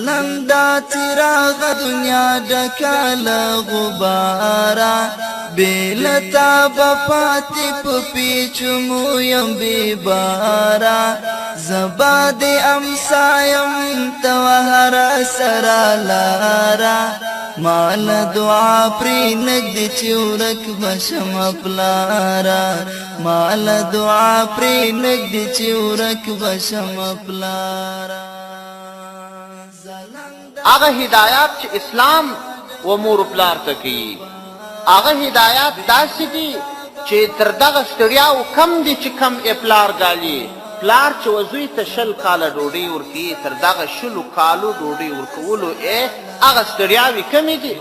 لندا تراغ دنیا ډکه له غباره بېلتا به پاتې په پیچمو یم بېباره زبا د امسا یم ته هره سره لاره مال دعا پرې نږدې چې ورک به شمه پلاره مال دعا پرې نږدې چې ورک به شمه پلاره هغه هدایات چې اسلام و مور پلار ته کوي هغه هدایات داسې دي چې تر دغه ستړیاو کم دي چې کم یې پلار ګالي پلار چې وزوی ته 20 کاله ډوډۍ ورکوي تر دغه 20 کالو ډوډۍ ورکولو هغه ستړیاوې کمې دي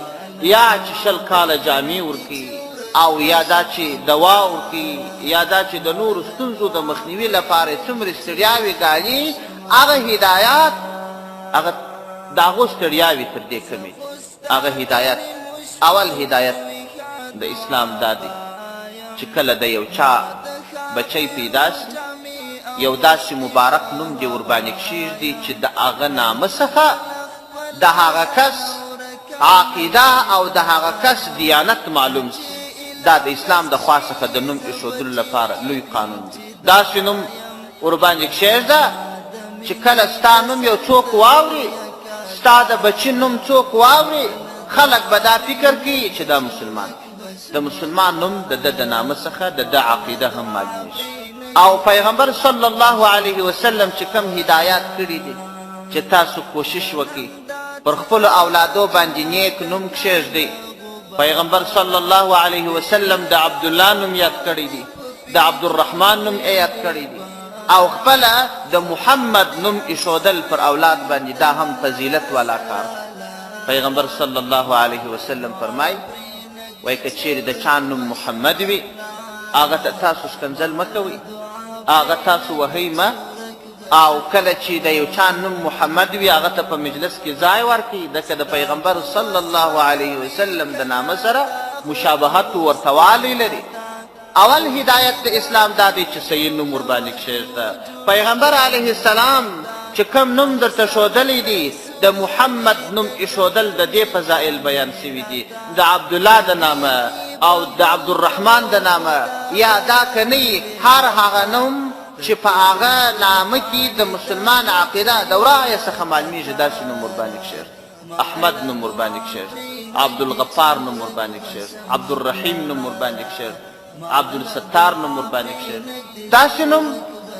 یا چې 20 کاله جامې ورکوي او یا دا چې دوا ورکوي یا دا چې د نورو ستونزو د مخنیوي لپاره څومره ستړیاوې ګالي هغه هدایات هغه د هغو ستړیاوې تر دې کمې دي هغه هدایت اول هدایت د اسلام دا دی چې کله د یو چا بچی پیدا سي یو داسې مبارک نوم دې ورباندې کښېږدي چې د هغه نامه څخه د هغه کس عقیده او د هغه کس دیانت معلوم سي دا د اسلام د خوا څخه د نوم ایښودلو لپاره لوی قانون دی داسې نوم ورباندې کښېږده چې کله ستا نوم یو څوک واوري ستا د بچي نوم څوک واوري خلک به دا فکر کوي چې دا مسلمان د مسلمان نوم د ده د نامه څخه د ده عقیده هم معلومیږي او پیغمبر صلی الله علیه وسلم چې کوم هدایات کړي دي چې تاسو کوشش وکړئ پر خپلو اولادو باندې نیک نوم کښېږدئ پیغمبر صلی الله علیه وسلم د عبدالله نوم یاد کړی دی د عبدالرحمن نوم یاد کړی دی او خپله د محمد نوم ایښودل پر اولاد باندې دا هم فضیلت والا کار پیغمبر صلی الله علیه وسلم فرمای وایي که چیرې د چا نوم محمد وي هغه ته تاسو ښکنځل مه کوئ هغه تاسو وهئ مه او کله چې د یو چا نوم محمد وي هغه ته په مجلس کې ځای ورکړي ځکه د پیغمبر صلی الله علیه وسلم د نامه سره مشابهت ورته والی لري اول هدایت د اسلام دا دی چې صحیح نوم ورباندې کښېږده پیغمبر علیه السلام چې کوم نوم درته ښودلی دی د محمد نوم ایښودل د دې فضایل بیان سوي دي د عبدالله د نامه او د عبدالرحمن د نامه یا دا که نه هر هغه نوم چې په هغه نامه کې د مسلمان عقیده د ورایه څخه معلومیږي داسې نوم ورباندې کښېږده احمد نوم ورباندې کښېږده عبدالغفار نوم ورباندې کښېږده عبدالرحیم نوم ورباندې کښېږده عبدالستار نوم ورباندې کښېږده داسې نوم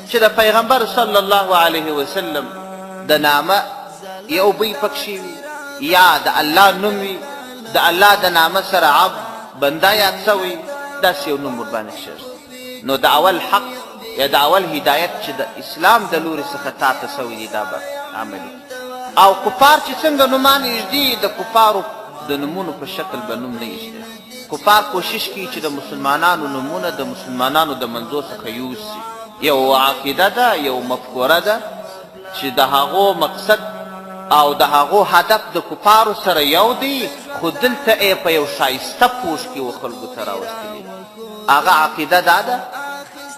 چې د پیغمبر صلی الله علیه وسلم د نامه یو بوی پکښې وي یا د الله نوم وي د الله د نامه سره عبد بنده یاد سوی داسې یو نوم ورباندې کښېږده نو د اول حق یا د اول هدایت چې د اسلام د لورې څخه تا ته سوی دی دا به عملي او کفار چې څنګه نومان ایږدي د کفارو د نومونو په شکل به نوم نه ایږدي کفار کوشش کوي چې د مسلمانانو نومونه د مسلمانانو د منځو څخه یوسي یو عقیده ده یو مفکوره ده چې د هغو مقصد او د هغو هدف د کفارو سره یو دی خو دلته یې په یو ښایسته پوښ کې و خلکو ته راوستلي هغه عقیده دا ده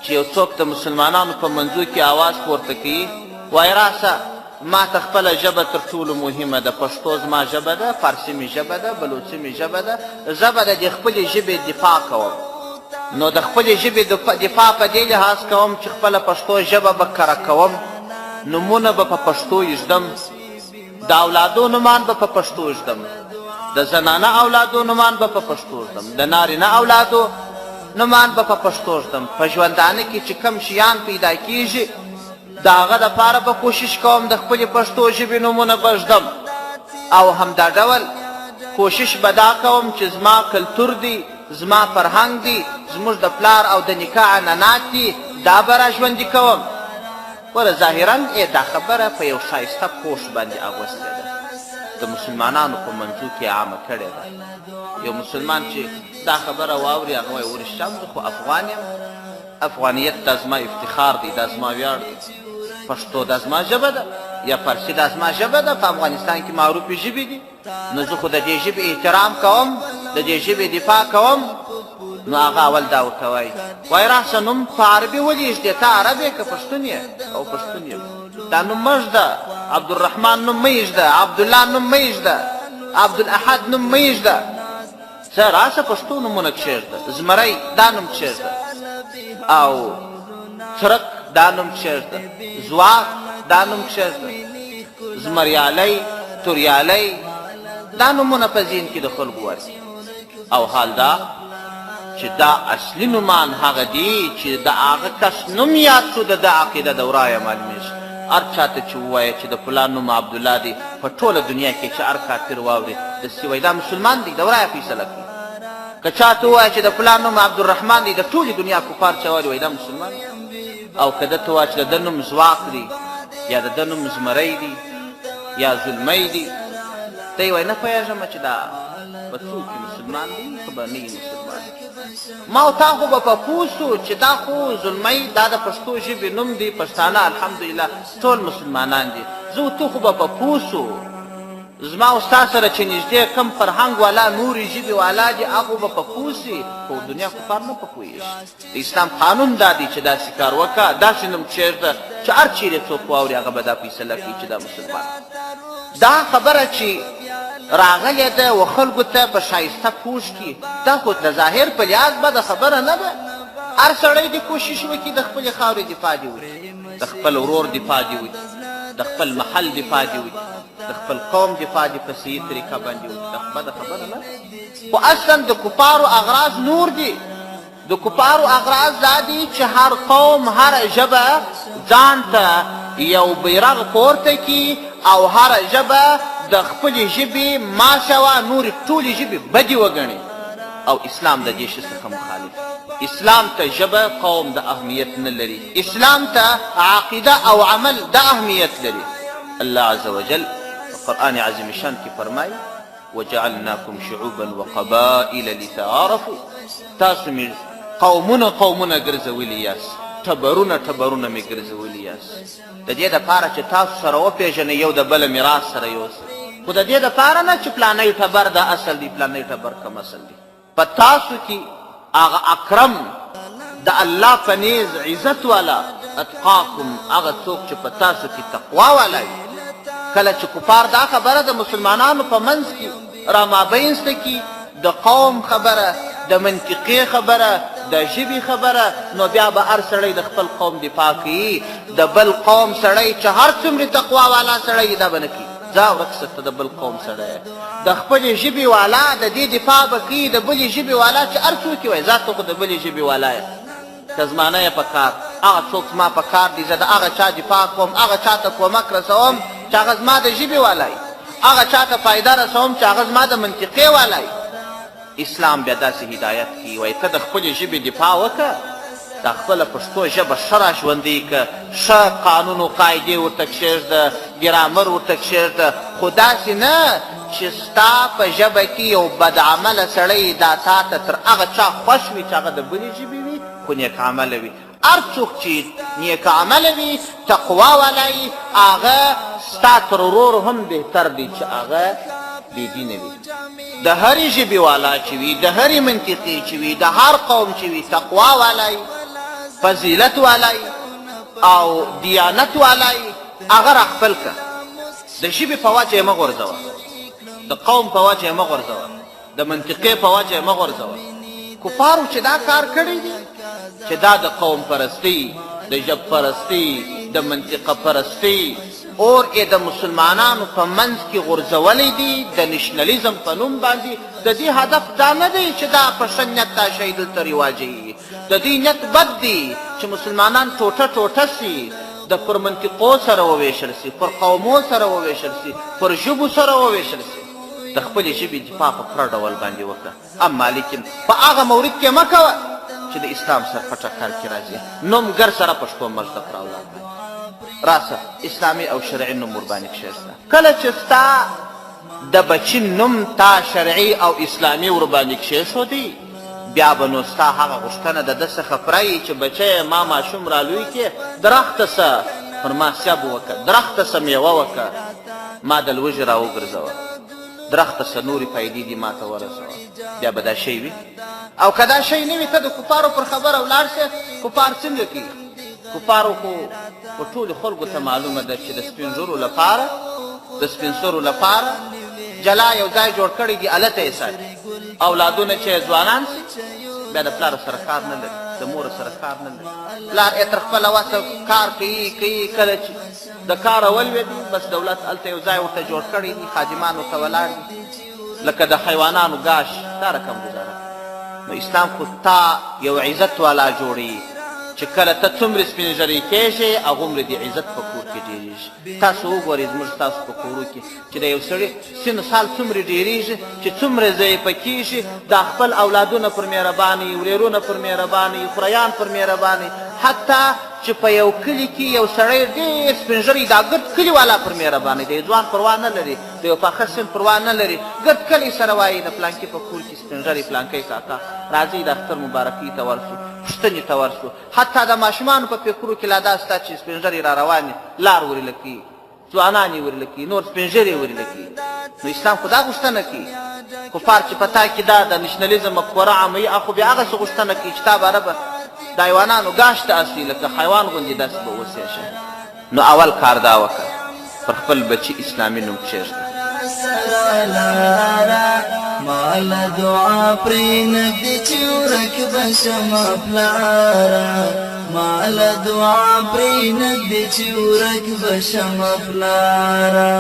چې یو څوک د مسلمانانو په منځو کې آواز پورته کوي وایي راسه ما ته خپله ژبه تر ټولو مهمه ده پښتو زما ژبه ده فارسي مې ژبه ده بلوڅي مې ژبه ده زه به د دې خپلې ژبې دفاع کوم نو د خپلې ژبې دفاع په دې لحاظ کوم چې خپله پښتو ژبه به کره کوم نومونه به په پښتو ایږدم د اولادو نومان به په پښتو ایږدم د زنانه اولادو نومان به په پښتو ایږدم د نارینه اولادو نومان به په پښتو ایږدم په ژوندانه کې چې کوم شیان پیدا کیږي د هغه دپاره به کوشش کوم د خپلې پښتو ژبې نومونه به ایږدم او همدا ډول کوشش به دا کوم چې زما کلتور دی زما فرهنګ دی زموږ د پلار او د نکاح عنعنات دي دا به را ژوندي کوم وله ظاهرا دا خبره په یو ښایسته پوښ باندې اغوستې ده د مسلمانانو په منځو کې عامه کړې ده یو مسلمان چې دا خبره واوري هغه وایي ورشم زه خو افغان یم افغانیت دا زما افتخار دی دا زما ویاړ دی پښتو دا زما ژبه ده یا فارسي دا زما ژبه ده په افغانستان کې معروفې ژبې دي نو زه خو د دې ژبې احترام کوم د دې ژبې دفاع کوم نو هغه اول دا ورته وایي وایي راسه نوم په عربي ولې ایږدې ته عرب یې که پښتون یې او پښتون یم دا نوم مه ږده، عبدالرحمن نوم مه یږده، عبدالله نوم مه یږده، عبدالاحد نوم مه یږده. څه راشه پښتو نومونه کښېږده. زمری دا نوم کښېږده، او څرک دا نوم کښېږده، ځواک دا نوم کښېږده، زمریالی، توریالی، دا نومونه په ذهن کې د خلکو ورځي. او حال دا چې دا اصلي نومان هغه دي چې د هغه کس نوم یاد شو د ده عقیده د ورایه معلومېږي. هر چاته چې ووایه چې د فلان نوم عبدالله دی، په ټوله دنیا کې چې هر کافر واوري داسې وایي دا مسلمان دی، د ورایه فیصله کوي. که چاته ووایه چې د فلان نوم عبدالرحمن دی، د ټولې دنیا کفار چې واوري وایي دا مسلمان دی. او که ده ته ووایه چې د ده نوم ځواک دی، یا د ده نوم زمری دی، یا زلمی دی، ته یې وایي نه پوهېږم چې دا به څوک مسلمان دی که به نه مسلمان. ما او تا خو به په پوه سو چې دا خو زلمی دا د پښتو ژبې نوم دی، پښتانه الحمدلله ټول مسلمانان دي. زه او ته خو به په پوه سو. زما او ستا سره چې نږدې کم فرهنګ والا نورې ژبې والا دي هغه به په پوه سي، خو دنیا کفار نه په پوهېږي. د اسلام قانون دا دی چې داسې کار وکړه، داسې نوم کښېږده چې هر چیرې څوک واوري هغه به دا فیصله کوي چې دا مسلمان. دا خبره چې راغلې ده و خلکو ته په ښایسته پوښ کې، دا خو د ظاهر په لحاظ بده خبره نه ده. هر سړی دې کوشش وکړي د خپلې خاورې دفاع دې وکړي، د خپل ورور دفاع دې وکړي، د خپل محل دفاع دې وکړي، د خپل قوم دفاع دې په صحیح طریقه باندې وکړي. دا بده خبره نه ده. خو اصلا د کفارو اغراض نور دي. د کفارو اغراض دا دي چې هر قوم هر ژبه ځان ته یو بیرغ پورته کړي، او هر ژبه د خپلې ژبې ماشوه نورې ټولې ژبې بدې وګڼي. او اسلام د دې شي څخه مخالف. اسلام ته ژبه قوم د اهمیت نه لري، اسلام ته عقیده او عمل د اهمیت لري. الله عز وجل په قرآن عظیم شان کې فرمایي وجعلناکم شعوبا وقبائل لتعارفوا. تاسو مې قومونه ګرځولي یاست، ټبرونه مې ګرځولي یاست، د دې دپاره چې تاسو سره وپېژنئ، یو د بله میراث سره یوسئ. خو د دې دپاره نه چې پلانی ټبر دا اصل دی، پلانی ټبر کم اصل دی. په تاسو کې هغه اکرم د الله په نیز عزت والا، اتقاکم هغه څوک چې په تاسو کې تقوا والا وي. کله چې کفار دا خبره د مسلمانانو په منځ کې رامابینسته کي، د قوم خبره، د منطقې خبره، د ژبې خبره، نو بیا به هر سړی د خپل قوم دفاع کوي. د بل قوم سړی چې هر څومره تقوا والا سړی دا به نه کوي، ځه ورک شه ته د بل قوم سړی. د خپلې ژبې والا د دې دفاع به کوي، د بلې ژبې والا چې هر څوک یې وایي ځه ته خو د بلې ژبې والا یې، که زمانه یې په کار، هغه څوک زما په کار دی، زه د هغه چا دفاع کوم، هغه چا ته کومک رسوم چې هغه زما د ژبې والا وي، هغه چا ته فایده رسوم چې هغه زما د منطقې والا وي. اسلام بیا داسې هدایت کوي، وایي ته د خپلې ژبې دفاع وکړه، دا خپله پښتو ژبه ښه راژوندۍ کړه، ښه قانون و قاعدې ورته کښېږده، ګرامر ورته کښېږده، خو داسې نه چې ستا په ژبه کې یو بدعمله سړی دا تا ته تر هغه چا خوښ وي چې هغه د بلې ژبې وي خو نیک عمله وي. هر څوک چې نیک عمله وي، تقوا والا وي، هغه ستا تر ورور هم بهتر دی چې هغه بېدینه وي. د هرې ژبې والا چې وي، د هرې منطقې چې وي، د هر قوم چې وي، تقوا والا وي، فضیلت والا وي او دیانت والا وي، هغه راخپل کړه. د ژبې په وجه یې مه غورځوه، د قوم په وجه یې مه غورځوه، د منطقې په وجه یې مه غورځوه. کفارو چې دا کار کړی دی، چې دا د قوم پرستی، د ژب پرستی، د منطقه پرستی اور یې د مسلمانانو په منځ کې غورځولی دی د نشنلیزم په نوم باندې. د دې هدف دا نه دی چې دا په ښه نیت دا شی دلته رواجوي، د دې نیت بد دی چې مسلمانان ټوټه سي، د پر منطقو سره وویشل سي، پر قومو سره وویشل سي، پر ژبو سره وویشل سي. د خپلې ژبې دفاع په پوره ډول باندې وکړه، اما لیکن په هغه مورد کې مه کوه چې د اسلام سره په ټکر کې راځي. نومګر سره پښتو مه زده کړه اولاد، راسه اسلامي او شرعي نوم ورباندې کښېږده. کله چې ستا د بچي نوم تا شرعي او اسلامي ورباندې کښېښودی، بیا به نو ستا هغه غوښتنه د ده څخه پرایي چې بچی ما ماشوم رالوی کې درخته څه پر ما سیاب وکړه، درخته څه میوه وکړه، ما د لوږې راوګرځوه، درخته څه نورې فایدې دي ما ته ورسوه. بیا به دا شی وي. او که دا شی نه وي، ته د کفارو پر خبره ولاړ سې، کفار څنګه کوي؟ کفارو خو په ټولو خلکو ته معلومه ده چې د سپین ږیرو لپاره د سپین سرو لپاره جلا یو ځای جوړ کړی دي هلته یې ساتي اولادونه چې ځوانان سي بیا د پلار سره کار نه لري د مور سره کار نه لري پلار یې تر خپله وسه کار کوي کله چې د کاره ولوېدي بس دولت هلته یو ځای ورته جوړ کړی دي خادمان ورته ولاړ دي لکه د حیوانانو ګاش دا رقم ګزاره نو اسلام خو تا یو عزت والا جوړوي چې کله ته څومره سپین ږیری کېږې هغومره د عزت په کور کې ډېرېږي تاسو وګورئ زموږ ستاسو په کورو کې چې د یو سړي سن سال څومره ډېرېږي چې څومره ضعیفه کېږي دا خپل اولادونه پر مهرباني ورېرونه پر مهرباني خوریان پر مهرباني حتی چې په یو کلي کې یو سړی ډېر سپین ږیری دا ګرد کلي والا پر مهرباني دی ځوان پروا نه لري د یو پاخه سن پروا نه لري ګرد کلي سره وایي د پلانکي په کور کې سپین ږیری پلانکی کاکا راځئ د اختر مبارکۍ ته ورسو پوښتنې ته ورسو حتی د ماشومانو په فکرو کې لا دا سته چې سپین ږیری را روان لار وریله کوي ځوانان یې وریله کوي نور سپین ږیری یې وریله کوي نو اسلام خو دا غوښتنه کوي کفار چې په تا کې دا د نشنلیزم مفکوره عاموي خو بیا هغسې غوښتنه کوي چې تا باره به د حیوانانو ګاش ته اصلي لکه حیوان غوندې داسې به اوسېږي نو اول کار دا وکړه پر خپل بچي اسلامي نوم کښېږده مال دعا پرېنږدې چې ورک به شمه پلاره مال دعا پرېنږدې چې ورک به شمه پلاره